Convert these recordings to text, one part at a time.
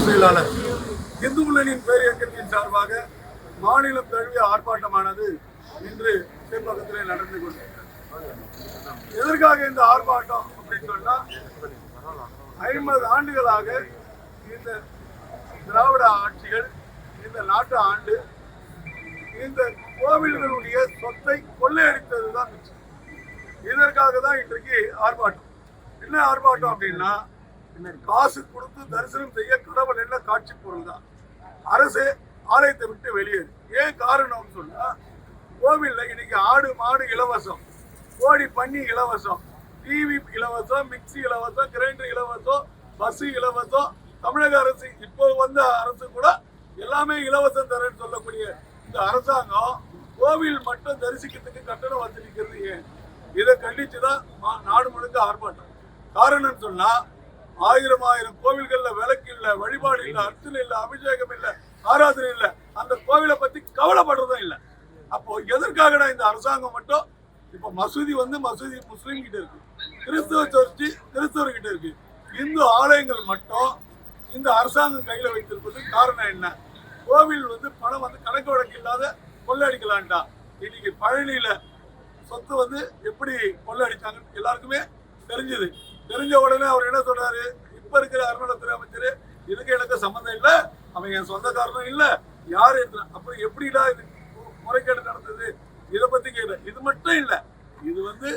செயலாளர். இந்து முன்னணியின் பேரியக்கத்தின் சார்பாக மாநிலம் தழுவிய ஆர்ப்பாட்டமானது இன்று சேப்பாக்கத்தில் நடந்து கொண்டிருக்கிறது. எதற்காக இந்த ஆர்ப்பாட்டம் அப்படின்னு சொன்னா, 50 ஆண்டுகளாக இந்த திராவிட ஆட்சிகள் இந்த நாட்டை ஆண்டு இந்த கோவில்களுடைய சொத்தை கொள்ளையடித்ததுதான் மிச்சம். இதற்காக தான் இன்றைக்கு ஆர்ப்பாட்டம். என்ன ஆர்ப்பாட்டம் அப்படின்னா, காசு கொடுத்து தரிசனம் செய்ய கடவுள் என்ன காட்சி பொருள் தான். அரசு ஆலயத்தை விட்டு வெளியேறு. ஏன் காரணம்னு சொன்னா, கோவில்ல இன்னைக்கு ஆடு மாடு இலவசம், கோழி பண்ணி இலவசம், டிவி இலவசம், மிக்சி இலவசம், கிரைண்டர் இலவசம், பஸ் இலவசம். தமிழக அரசு இப்போ வந்த அரசு கூட எல்லாமே இலவசம் தரேன்னு சொல்லக்கூடிய இந்த அரசாங்கம் கோவில் மட்டும் தரிசிக்கிறதுக்கு கட்டணம் வசூலிக்கிறது ஏன்? இதை கண்டிச்சுதான் நாடு முழுக்க ஆர்ப்பாட்டம். காரணம்னு சொன்னா, 1000 கோவில்கள்ல விளக்கு இல்ல, வழிபாடு இல்ல, அர்ச்சனை இல்ல, அபிஷேகம் இல்ல, ஆராதனை இல்ல, அந்த கோவிலை பத்தி கவலைப்படுறதும் இல்ல. அப்போ எதற்காக இந்த அரசாங்கம் மட்டும் இப்ப மசூதி முஸ்லீம் கிட்ட இருக்கு, கிறிஸ்தவ சர்ச்சு கிறிஸ்தவர்கிட்ட இருக்கு, இந்து ஆலயங்கள் மட்டும் இந்த அரசாங்கம் கையில வைத்திருப்பது காரணம் என்ன? கோவில் பணம் கணக்கு வழக்கு இல்லாத கொள்ளடிக்கலான்டா. இன்னைக்கு பழனியில சொத்து எப்படி கொள்ளடிச்சாங்கன்னு எல்லாருக்குமே தெரிஞ்சது. தெரிஞ்ச உடனே அவர் என்ன சொல்றாரு, இப்ப இருக்கிற அறநிலையத்துறை அமைச்சர், இதுக்கு எனக்கு சம்பந்தம் இல்லை, அவன் என் சொந்தக்காரனும் இல்லை, யாரு எடுத்து அப்புறம் எப்படிடா இது முறைகேடு நடந்தது, இதை பத்தி கேட்க. இது மட்டும் இல்லை, இது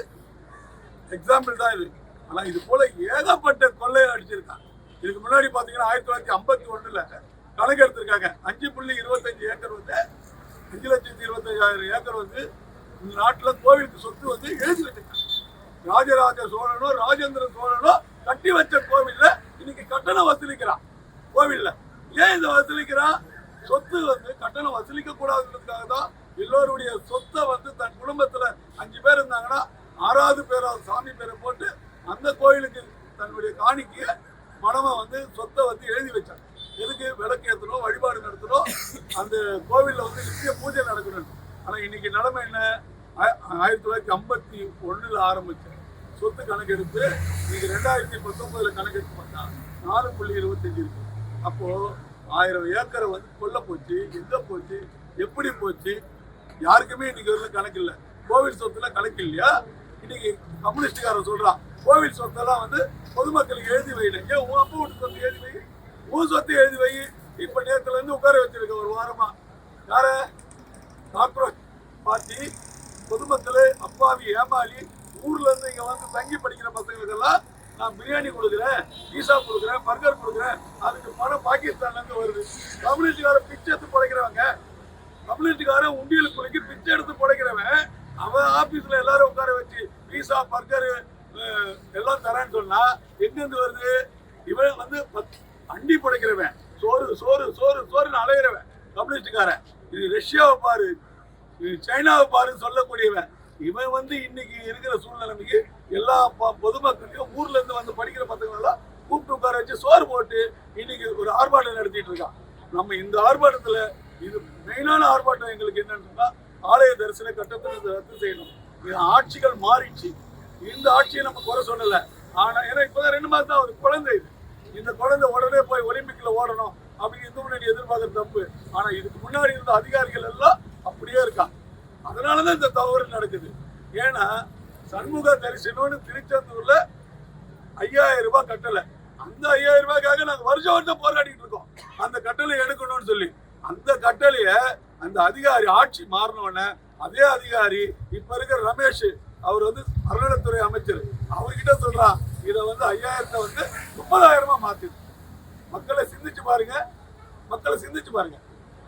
எக்ஸாம்பிள் தான் இது. ஆனா இது போல ஏகப்பட்ட கொள்ளையை அடிச்சிருக்காங்க. இதுக்கு முன்னாடி பாத்தீங்கன்னா 1951 கணக்கு எடுத்திருக்காங்க. 5.25 ஏக்கர் 5,25,000 ஏக்கர் இந்த நாட்டுல கோவிலுக்கு சொத்து எழுதி வச்சிருக்காங்க. ராஜராஜ சோழனோ ராஜேந்திர சோழனோ கட்டி வச்ச கோவில்ல இன்னைக்கு கட்டணம் வசூலிக்கிறான். கோவில்ல ஏன் இதை வசூலிக்கிறான்? சொத்து கட்டணம் வசூலிக்க கூடாதுன்றதுக்காக தான். எல்லோருடைய சொத்தை தன் குடும்பத்துல 5 பேர் இருந்தாங்கன்னா 6வது பேராவது சாமி பேரை போட்டு அந்த கோயிலுக்கு தன்னுடைய காணிக்கைய மனமா சொத்தை எழுதி வச்சாங்க. எதுக்கு? விளக்கு ஏற்றணும், வழிபாடு நடத்தணும், அந்த கோவில்ல நித்திய பூஜை நடக்கணும். ஆனா இன்னைக்கு நிலைமை என்ன? 1951 ஆரம்பிச்ச சொத்து கணக்கெடுப்பு இன்னைக்கு 2019 கணக்கெடுப்பு பார்த்தா 4.25 இருக்கு. அப்போ 1000 ஏக்கரை கொல்ல போச்சு. எங்க போச்சு, எப்படி போச்சு, யாருக்குமே இன்னைக்கு கணக்கு இல்லை. கோவில் சொத்துல கணக்கு இல்லையா? இன்னைக்கு கம்யூனிஸ்டுக்காரன் சொல்றான், கோவில் சொத்தெல்லாம் பொதுமக்களுக்கு எழுதி வைல. ஏன் உன் அப்பா வீட்டு சொத்து எழுதி வை, உன் சொத்து எழுதி வை. இப்ப நேரத்துல இருந்து உட்கார வச்சிருக்க ஒரு வாரமா யார காக்ரோச் பார்ட்டி பொதுமக்களே அப்பாவி ஏமாளி ஊர்ல இருந்து இங்க தங்கி படிக்கிற பசங்களுக்கு எல்லாம் நான் பிரியாணி கொடுக்குறேன், பீஸா கொடுக்குறேன், பர்கர் கொடுக்குறேன், அதுக்கு பணம் பாகிஸ்தான்ல இருந்து வருது. கம்யூனிஸ்டுக்காரன் பிச்சை எடுத்து பிழைக்கிறவங்க, கம்யூனிஸ்டுக்காரன் உண்டியலுக்கு குளிக்கி பிச்சை எடுத்து பிழைக்கிறவன், அவன் ஆபீஸ்ல எல்லாரும் உட்கார வச்சு பீஸா பர்கர் எல்லாம் தரேன்னு சொன்னா எங்கிருந்து வருது? இவன் அண்டி படைக்கிறவன், சோறு சோறு சோறு சோறுன்னு அலையிறவன் கம்யூனிஸ்டுக்காரன். இது ரஷ்யாவை பாரு, சைனாவை பாருன்னு சொல்லக்கூடியவன். இவன் இன்னைக்கு இருக்கிற சூழ்நிலைமைக்கு எல்லா பொதுமக்களையும் ஊர்ல இருந்து படிக்கிற பசங்க எல்லாம் கூப்பிட்டு உட்கார வச்சு சோறு போட்டு இன்னைக்கு ஒரு ஆர்ப்பாட்டம் நடத்திட்டு இருக்கான். நம்ம இந்த ஆர்ப்பாட்டத்துல இது மெயினான ஆர்ப்பாட்டம் எங்களுக்கு என்னன்னு சொன்னா, ஆலய தரிசன கட்டணத்தை ரத்து செய்யணும். இது ஆட்சிகள் மாறிச்சு. இந்த ஆட்சியை நம்ம குறை சொல்லல. ஆனா ஏன்னா இப்பதான் 2 மாசம் தான் ஒரு குழந்தை, இந்த குழந்தை உடனே போய் ஒலிம்பிக்ல ஓடணும் அப்படின்னு இந்து முன்னணி எதிர்பார்க்கறது தப்பு. ஆனா இதுக்கு முன்னாடி இருந்த அதிகாரிகள் எல்லாம் அப்படியே இருக்காங்க. அதனாலதான் இந்த தவறு நடக்குது. ஏன்னா சண்முக தரிசனம்னு திருச்செந்தூர்ல 5000 ரூபாய் கட்டளை. அந்த 5000 ரூபாய்க்காக நாங்க வருஷம் போராடிட்டு இருக்கோம், அந்த கட்டளை எடுக்கணும்னு சொல்லி. அந்த கட்டளைய அந்த அதிகாரி ஆட்சி மாறினோடனே அதே அதிகாரி இப்ப இருக்கிற ரமேஷ் அவர் அறநிலையத்துறை அமைச்சர், அவர்கிட்ட சொல்றான் இதை 5000 30,000 மாத்து. மக்களை சிந்திச்சு பாருங்க,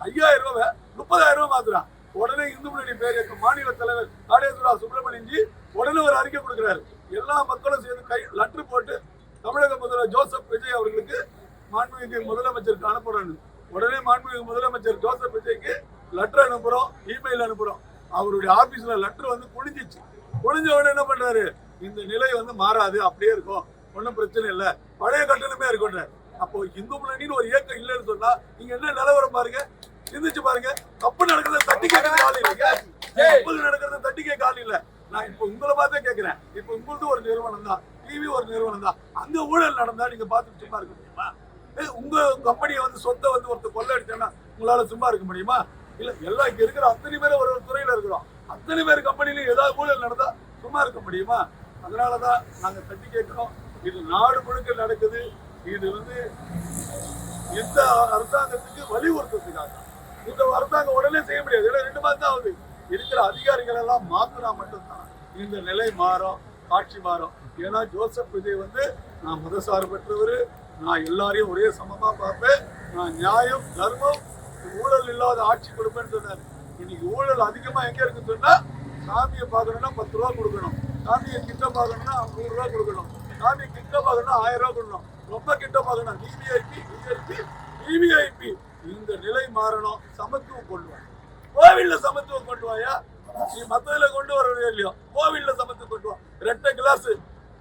5000 ரூபாய் 30,000 மாத்துறான். உடனே இந்து முன்னணி பேரியக்க மாநில தலைவர் காடேஸ்வரா சுப்பிரமணியன்ஜி உடனே ஒரு அறிக்கை கொடுக்கிறாரு. எல்லா மக்களும் சேர்ந்து லெட்டர் போட்டு தமிழக முதல்வர் ஜோசப் விஜய் அவர்களுக்கு மாண்புமிகு முதலமைச்சருக்கு அனுப்புறோம். உடனே மாண்புமிகு முதலமைச்சர் ஜோசப் விஜய்க்கு லெட்டர் அனுப்புறோம், இமெயில் அனுப்புறோம். அவருடைய ஆபீஸ்ல லெட்டர் குடிஞ்சிச்சு. குடிஞ்ச உடனே என்ன பண்றாரு, இந்த நிலை மாறாது, அப்படியே இருக்கும், ஒன்றும் பிரச்சனை இல்லை, பழைய கட்டணமே இருக்கும். அப்போ இந்து முன்னணின்னு ஒரு இயக்கம் இல்லைன்னு சொன்னா நீங்க என்ன நிலவரம் பாருங்க, சிந்திச்சு பாருங்க. தப்பு நடக்கிறத தட்டி கேட்க கால் இல்லைங்க, தப்பு நடக்கிறத தட்டி கேட்க கால் இல்லை. நான் இப்ப உங்களை பார்த்தே கேட்கிறேன். இப்ப உங்களுக்கு ஒரு நிறுவனம் தான், டிவி ஒரு நிறுவனம் தான், அங்க ஊழல் நடந்தா நீங்க பார்த்துட்டு சும்மா இருக்க முடியுமா? உங்க கம்பெனியை சொத்தை ஒருத்தர் கொள்ளடிச்சேன்னா உங்களால சும்மா இருக்க முடியுமா? இல்ல எல்லாம் இங்க இருக்கிற அத்தனை பேரும் ஒரு துறையில இருக்கிறோம். அத்தனை பேர் கம்பெனிலையும் ஏதாவது ஊழல் நடந்தா சும்மா இருக்க முடியுமா? அதனாலதான் நாங்க தட்டி கேட்கிறோம். இது நாடு முழுக்க நடக்குது. இது இந்த அரசாங்கத்துக்கு வலியுறுத்துறதுக்காக. இந்த அரசாங்கம் உடனே செய்ய முடியாது. 2 மாதம் தான் ஆகுது. இருக்கிற அதிகாரிகள் எல்லாம் மாத்தினா மட்டும்தான் இந்த நிலை மாறும், காட்சி மாறும். ஏன்னா ஜோசப் விஜய் நான் மதசார்பற்றவர், நான் எல்லாரையும் ஒரே சமமா பார்ப்பேன், நான் நியாயம் தர்மம் ஊழல் இல்லாத ஆட்சி கொடுப்பேன்னு சொன்னாரு. இன்னைக்கு ஊழல் அதிகமா எங்க இருக்குன்னு சொன்னா, சாமியை பார்க்கணும்னா 10 ரூபா கொடுக்கணும், சாமியை கிட்ட பார்க்கணும்னா 100 ரூபா கொடுக்கணும், சாமியை கிட்ட பார்க்கணும்னா 1000 ரூபா கொடுக்கணும், ரொம்ப கிட்ட பார்க்கணும் விவிஐபி. இந்த நிலை மாறணும். சமத்துவம் கொண்டு வா. கோவில்ல சமத்துவம் கொண்டு வாயா. நீ மத்ததுல கொண்டு வரவே இல்லையோ, கோவில்ல சமத்துவம் கொண்டு வா. 2 கிளாஸ்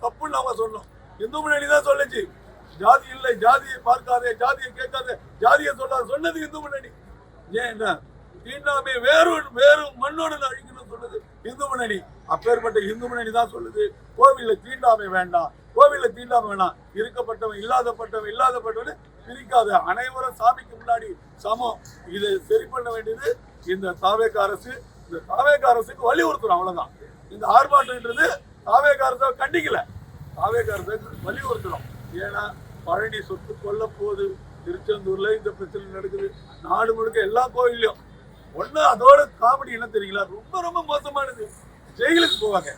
தப்புன்னு நாம சொன்னோம். இந்து முன்னணி தான் சொல்லுச்சு, ஜாதி இல்லை, ஜாதியை பார்க்காதே, ஜாதியை கேட்காதே, ஜாதியை சொன்னது இந்து முன்னணி. ஏன் என்ன தீண்டாமை வேறு மண்ணோடு அழிக்கணும்னு சொன்னது இந்து முன்னணி. அப்பேற்பட்ட இந்து முன்னணி தான் சொல்லுது கோவில்ல தீண்டாமை வேண்டாம், கோவில்ல தீண்டாமை வேண்டாம். இருக்கப்பட்டவன் இல்லாதப்பட்டவன் பிரிக்காத, அனைவரும் சாமிக்கு முன்னாடி சமம். இதை சரி பண்ண வேண்டியது இந்த தாவேக அரசு. இந்த தாவேக அரசுக்கு வலியுறுத்துறோம். அவ்வளவுதான். இந்த ஆர்ப்பாட்டம்ன்றது தாவேக அரசை கண்டிக்கல, தாவேக அரசை வலியுறுத்துறோம். ஏன்னா பழனி சொத்து கொல்ல போகுது, திருச்செந்தூர்ல இந்த பிரச்சனை நடக்குது, நாடு முழுக்க எல்லா கோயிலையும். அதோட காமெடி என்ன தெரியுங்களா? ரொம்ப மோசமானது. ஜெயிலுக்கு போவாங்க.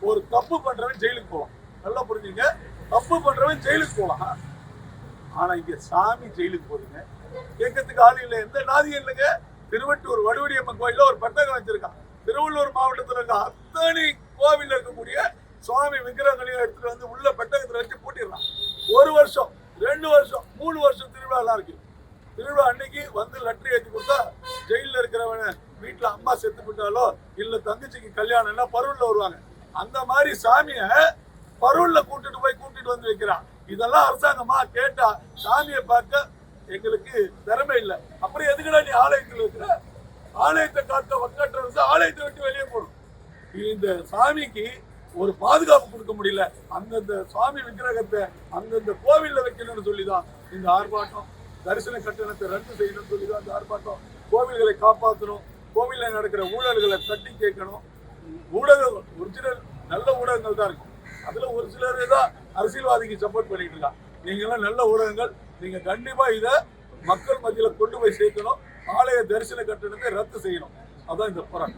ஒரு தப்பு பண்றவன் ஜெயிலுக்கு போவான். நல்லா புரிஞ்சுங்க, தப்பு பண்றவன் ஜெயிலுக்கு போவான். ஆனா இங்க சாமி ஜெயிலுக்கு போகுதுங்க. கேட்கறதுக்கு ஆள் இல்லை, எந்த நாதியும் இல்லைங்க. திருவட்டூர் வடுவடியம்மன் கோயில ஒரு பெட்டகம் வச்சிருக்கான். திருவள்ளூர் மாவட்டத்தில் இருக்க அத்தனை கோவில் இருக்கக்கூடிய சுவாமி விக்கிரகங்களையும் எடுத்துட்டு உள்ள பெட்டகத்துல வச்சு பூட்டிடுறான். 1 வருஷம், 2 வருஷம், 3 வருஷம் திருவிழா எல்லாம் இருக்கு. திருவிழா அன்னைக்கு லெட்டர் ஏற்றி கொடுத்தா ஜெயில இருக்கிறவன வீட்டுல அம்மா செத்து போட்டாலோ இல்ல தங்கச்சிக்கு கல்யாணம்னா பருவல்ல வருவாங்க. அந்த மாதிரி சாமிய பருவல்ல கூட்டிட்டு வந்து வைக்கிறான். இதெல்லாம் அரசாங்கமா? கேட்டா சாமியை பார்க்க எங்களுக்கு திறமை இல்லை. அப்புறம் எதுக்குடா நீ ஆலயத்தில் இருக்கிற? ஆலயத்தை காட்ட வக்காற்ற ஆலயத்தை விட்டு வெளியே போடும். இந்த சாமிக்கு ஒரு பாதுகாப்பு கொடுக்க முடியல. அந்தந்த சுவாமி விக்கிரகத்தை அந்தந்த கோவில்ல வைக்கணும்னு சொல்லிதான் இந்த ஆர்ப்பாட்டம். தரிசன கட்டணத்தை ரத்து செய்யணும்னு சொல்லிதான் இந்த ஆர்ப்பாட்டம். கோவில்களை காப்பாற்றணும், கோவில்ல நடக்கிற ஊழல்களை தட்டி கேட்கணும். ஊடகங்கள் ஒரிஜினல் நல்ல ஊடகங்கள் தான் இருக்கும். அதுல ஒரு சிலர் தான் அரசியல்வாதிக்கு சப்போர்ட் பண்ணிட்டு இருக்காங்க. நீங்க எல்லாம் நல்ல ஊடகங்கள், நீங்க கண்டிப்பா இதை மக்கள் மத்தியில கொண்டு போய் சேர்க்கணும். ஆலய தரிசன கட்டணத்தை ரத்து செய்யணும். அதான் இந்த போராட்டம்.